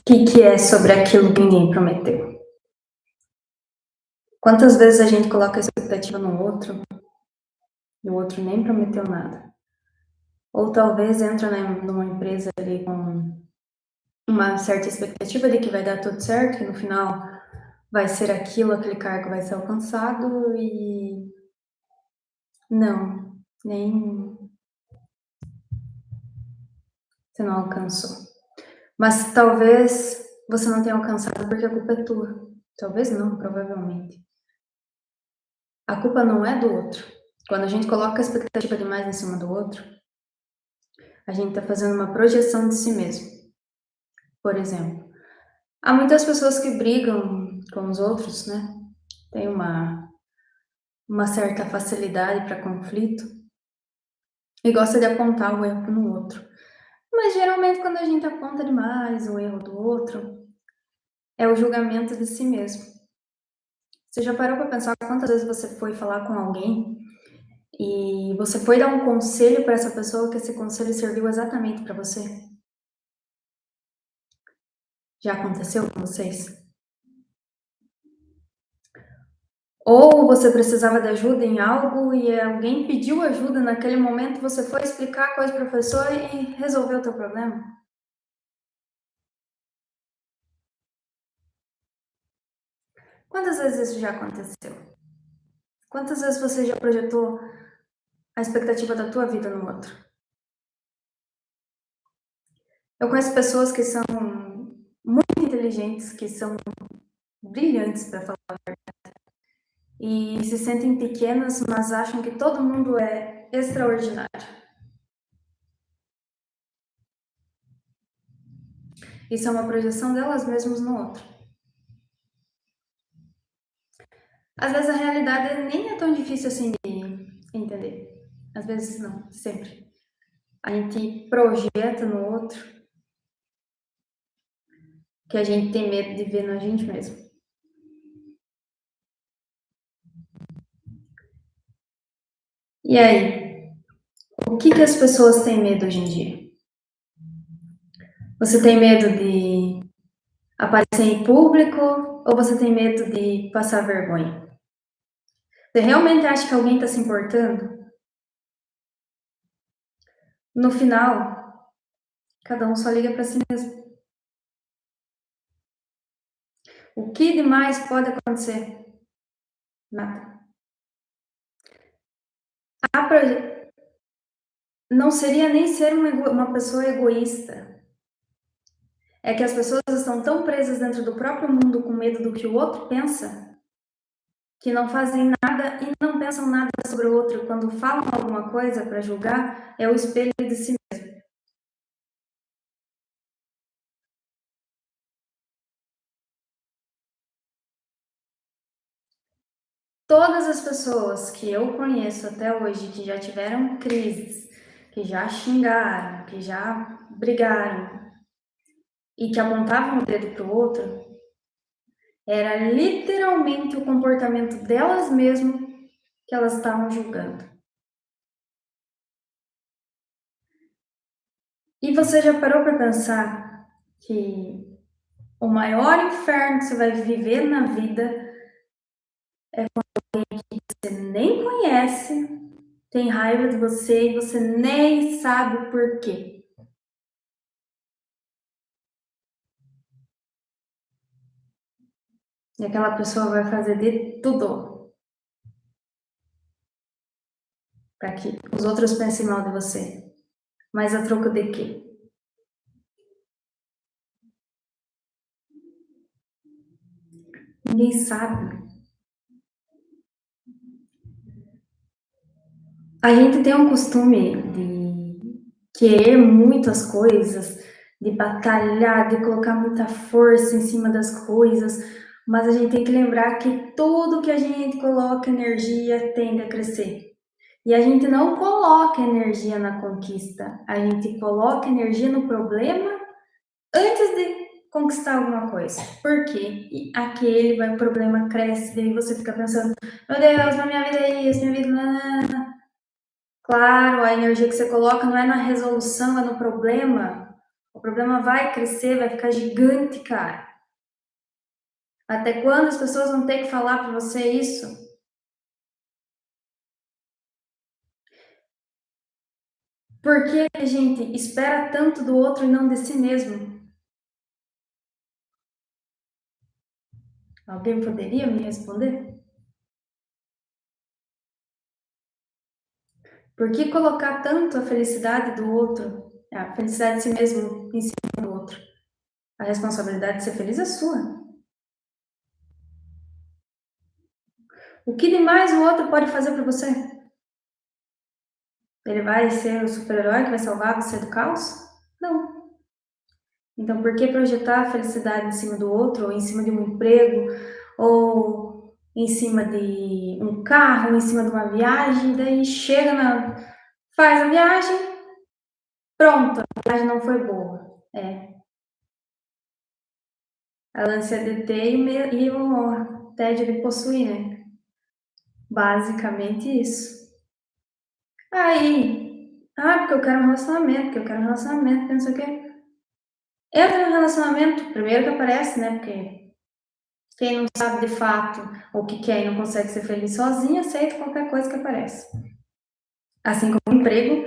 que é sobre aquilo que ninguém prometeu? Quantas vezes a gente coloca a expectativa no outro e o outro nem prometeu nada? Ou talvez entra numa empresa ali com uma certa expectativa de que vai dar tudo certo e no final vai ser aquilo, aquele cargo vai ser alcançado e não, nem você não alcançou. Mas talvez você não tenha alcançado porque a culpa é tua. Talvez não, provavelmente. A culpa não é do outro. Quando a gente coloca a expectativa demais em cima do outro, a gente está fazendo uma projeção de si mesmo. Por exemplo, há muitas pessoas que brigam com os outros, né? Tem uma certa facilidade para conflito e gosta de apontar o erro no outro. Mas geralmente quando a gente aponta demais o erro do outro, é o julgamento de si mesmo. Você já parou para pensar quantas vezes você foi falar com alguém e você foi dar um conselho para essa pessoa que esse conselho serviu exatamente para você? Já aconteceu com vocês? Ou você precisava de ajuda em algo e alguém pediu ajuda naquele momento, você foi explicar a coisa para a pessoa e resolveu o teu problema? Quantas vezes isso já aconteceu? Quantas vezes você já projetou a expectativa da tua vida no outro? Eu conheço pessoas que são muito inteligentes, que são brilhantes, para falar, e se sentem pequenas, mas acham que todo mundo é extraordinário. Isso é uma projeção delas mesmas no outro. Às vezes a realidade nem é tão difícil assim de entender. Às vezes não, sempre. A gente projeta no outro que a gente tem medo de ver na gente mesmo. E aí? O que as pessoas têm medo hoje em dia? Você tem medo de aparecer em público ou você tem medo de passar vergonha? Você realmente acha que alguém está se importando? No final, cada um só liga para si mesmo. O que demais pode acontecer? Nada. Não seria nem ser uma pessoa egoísta. É que as pessoas estão tão presas dentro do próprio mundo com medo do que o outro pensa, que não fazem nada e não pensam nada sobre o outro. Quando falam alguma coisa para julgar, é o espelho de si mesmo. Todas as pessoas que eu conheço até hoje que já tiveram crises, que já xingaram, que já brigaram e que apontavam o dedo para o outro, era literalmente o comportamento delas mesmas que elas estavam julgando. E você já parou para pensar que o maior inferno que você vai viver na vida é quando alguém que você nem conhece tem raiva de você e você nem sabe por quê? E aquela pessoa vai fazer de tudo para que os outros pensem mal de você. Mas a troco de quê? Ninguém sabe. A gente tem um costume de querer muitas coisas, de batalhar, de colocar muita força em cima das coisas, mas a gente tem que lembrar que tudo que a gente coloca energia tende a crescer. E a gente não coloca energia na conquista, a gente coloca energia no problema antes de conquistar alguma coisa. Por quê? E aquele vai, o problema cresce, daí você fica pensando, meu Deus, na minha vida é isso, minha vida não é. Claro, a energia que você coloca não é na resolução, é no problema. O problema vai crescer, vai ficar gigante, cara. Até quando as pessoas vão ter que falar para você isso? Por que a gente espera tanto do outro e não de si mesmo? Alguém poderia me responder? Por que colocar tanto a felicidade do outro, a felicidade de si mesmo em cima do outro? A responsabilidade de ser feliz é sua. O que demais o outro pode fazer por você? Ele vai ser o super-herói que vai salvar você do caos? Não. Então, por que projetar a felicidade em cima do outro, ou em cima de um emprego, ou em cima de um carro, ou em cima de uma viagem, daí faz a viagem, pronto, a viagem não foi boa. A ânsia de ter e o tédio de possuir, né? Basicamente isso. Porque eu quero um relacionamento, não sei o quê. Entra no relacionamento, primeiro que aparece, né? Porque quem não sabe de fato o que quer e não consegue ser feliz sozinho, aceita qualquer coisa que aparece. Assim como o emprego,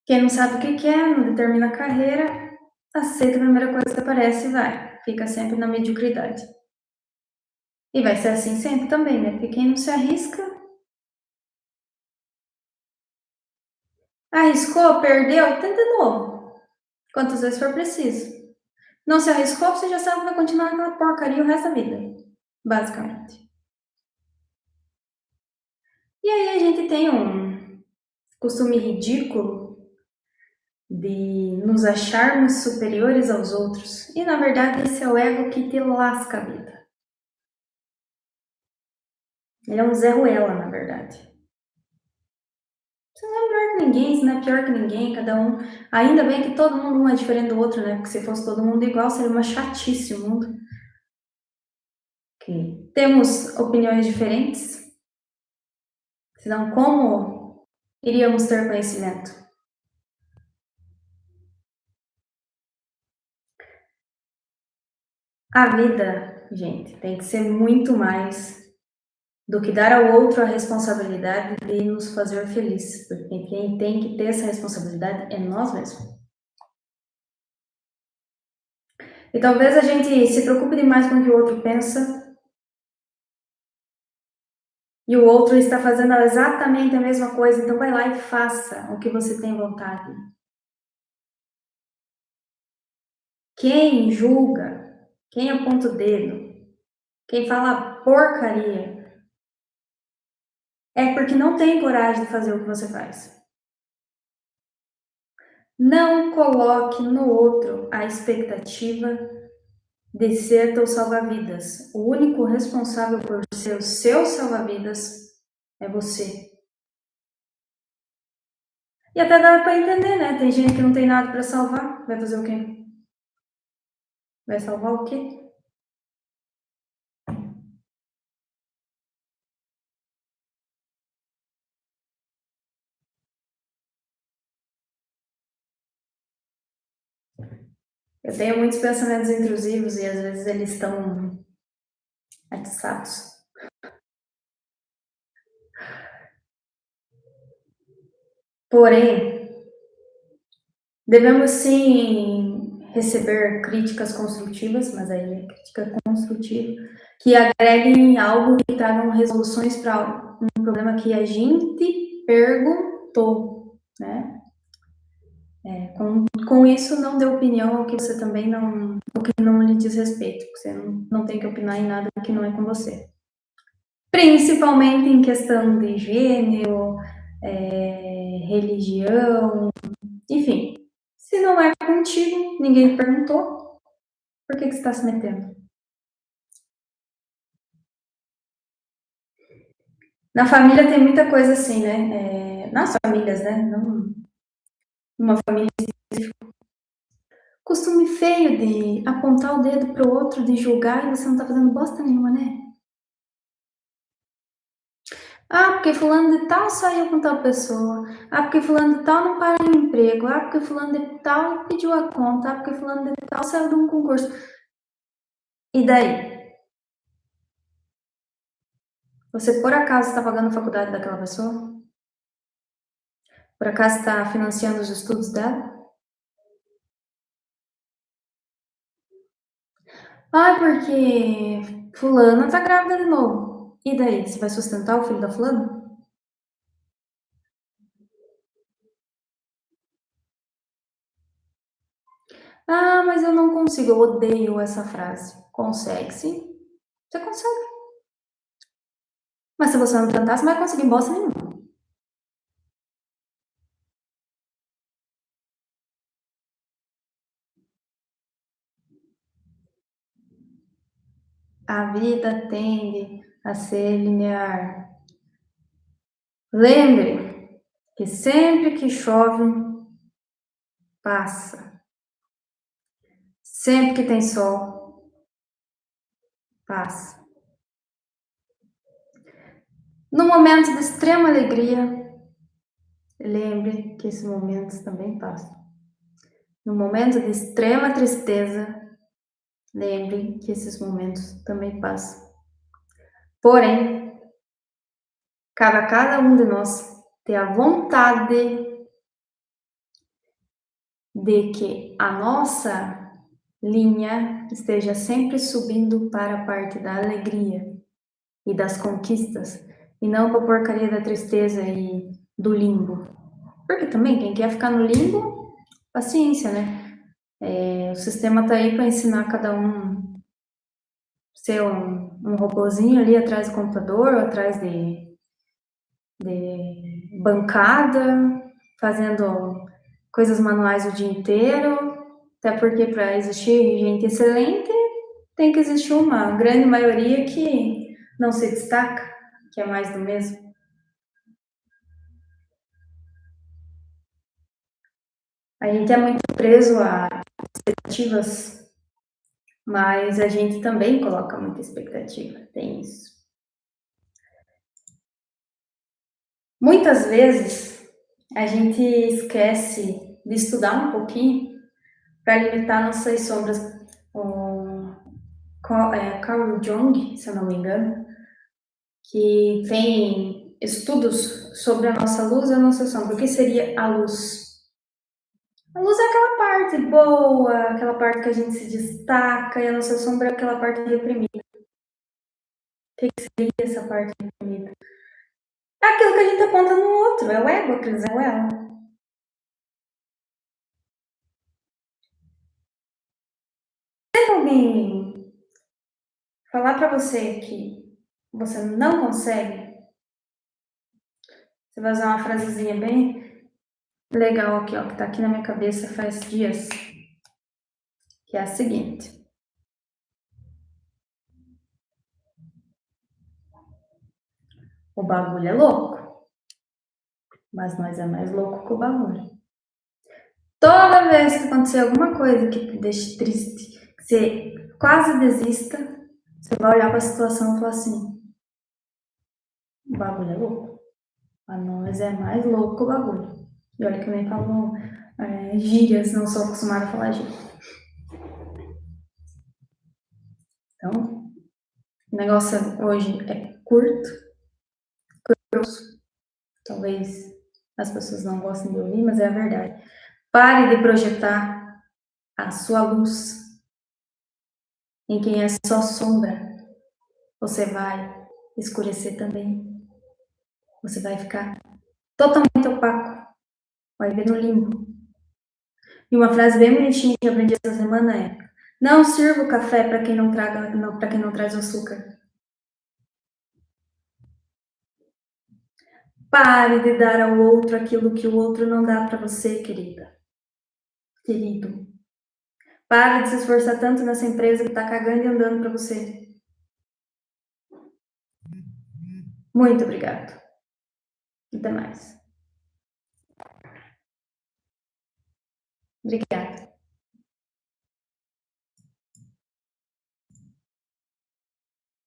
quem não sabe o que quer, não determina a carreira, aceita a primeira coisa que aparece e vai. Fica sempre na mediocridade. E vai ser assim sempre também, né? Porque quem não se arriscou, perdeu, tenta de novo. Quantas vezes for preciso. Não se arriscou, você já sabe que vai continuar aquela porcaria o resto da vida. Basicamente. E aí a gente tem um costume ridículo de nos acharmos superiores aos outros. E na verdade esse é o ego que te lasca a vida. Ele é um Zé Ruela, na verdade. Você não é melhor que ninguém, você não é pior que ninguém, cada um. Ainda bem que todo mundo um é diferente do outro, né? Porque se fosse todo mundo igual, seria uma chatice o mundo. Que temos opiniões diferentes, senão como iríamos ter conhecimento? A vida, gente, tem que ser muito mais do que dar ao outro a responsabilidade de nos fazer feliz, porque quem tem que ter essa responsabilidade é nós mesmos. E talvez a gente se preocupe demais com o que o outro pensa e o outro está fazendo exatamente a mesma coisa, então vai lá e faça o que você tem vontade. Quem julga, quem aponta o dedo, quem fala porcaria, é porque não tem coragem de fazer o que você faz. Não coloque no outro a expectativa de ser teu salva-vidas. O único responsável por ser o seu salva-vidas é você. E até dá para entender, né? Tem gente que não tem nada para salvar. Vai fazer o quê? Vai salvar o quê? Eu tenho muitos pensamentos intrusivos e às vezes eles estão atiçados. Porém, devemos sim receber críticas construtivas, mas aí é crítica construtiva, que agreguem algo e tragam resoluções para um problema que a gente perguntou, né? Com isso, não dê opinião ao que você também não, o que não lhe diz respeito. Você não tem que opinar em nada que não é com você. Principalmente em questão de gênero, religião, enfim. Se não é contigo, ninguém te perguntou, por que você está se metendo? Na família tem muita coisa assim, né? Nas famílias, né? Não uma família. Costume feio de apontar o dedo pro outro, de julgar e você não tá fazendo bosta nenhuma, né? Ah, porque fulano de tal saiu com tal pessoa. Ah, porque fulano de tal não para em emprego. Ah, porque fulano de tal pediu a conta. Ah, porque fulano de tal saiu de um concurso. E daí? Você por acaso está pagando a faculdade daquela pessoa? Por acaso está financiando os estudos dela? Ah, porque fulana tá grávida de novo. E daí? Você vai sustentar o filho da fulana? Ah, mas eu não consigo, eu odeio essa frase. Consegue sim. Você consegue. Mas se você não tentar, você não vai conseguir bosta nenhuma. A vida tende a ser linear. Lembre que sempre que chove, passa. Sempre que tem sol, passa. No momento de extrema alegria, lembre que esses momentos também passam. No momento de extrema tristeza, lembre que esses momentos também passam. Porém, cabe a cada um de nós ter a vontade de que a nossa linha esteja sempre subindo para a parte da alegria e das conquistas, e não para a porcaria da tristeza e do limbo. Porque também, quem quer ficar no limbo, paciência, né? O sistema tá aí para ensinar cada um ser um robozinho ali atrás do computador, ou atrás de bancada, fazendo coisas manuais o dia inteiro. Até porque para existir gente excelente, tem que existir uma grande maioria que não se destaca, que é mais do mesmo. A gente é muito preso a expectativas, mas a gente também coloca muita expectativa, tem isso. Muitas vezes a gente esquece de estudar um pouquinho para limitar nossas sombras. O Carl Jung, se eu não me engano, que tem estudos sobre a nossa luz e a nossa sombra. O que seria a luz? A luz é aquela parte boa, aquela parte que a gente se destaca, e a nossa sombra é aquela parte reprimida. O que seria essa parte reprimida? É aquilo que a gente aponta no outro, é o ego, aqueles é o ela. Se alguém falar para você que você não consegue, você vai usar uma frasezinha bem legal aqui, ó, que tá aqui na minha cabeça faz dias, que é a seguinte: o bagulho é louco, mas nós é mais louco que o bagulho. Toda vez que acontecer alguma coisa que te deixe triste, que você quase desista, você vai olhar para a situação e falar assim: o bagulho é louco, mas nós é mais louco que o bagulho. E olha que eu nem falo gírias, não sou acostumada a falar gírias. Então, o negócio hoje é curto, grosso. Talvez as pessoas não gostem de ouvir, mas é a verdade. Pare de projetar a sua luz em quem é só sombra. Você vai escurecer também. Você vai ficar totalmente opaco. Vai ver no limbo. E uma frase bem bonitinha que eu aprendi essa semana é: não sirva o café para quem não traga, para quem não traz açúcar. Pare de dar ao outro aquilo que o outro não dá para você, querida. Querido. Pare de se esforçar tanto nessa empresa que tá cagando e andando para você. Muito obrigado. Até mais. Obrigada.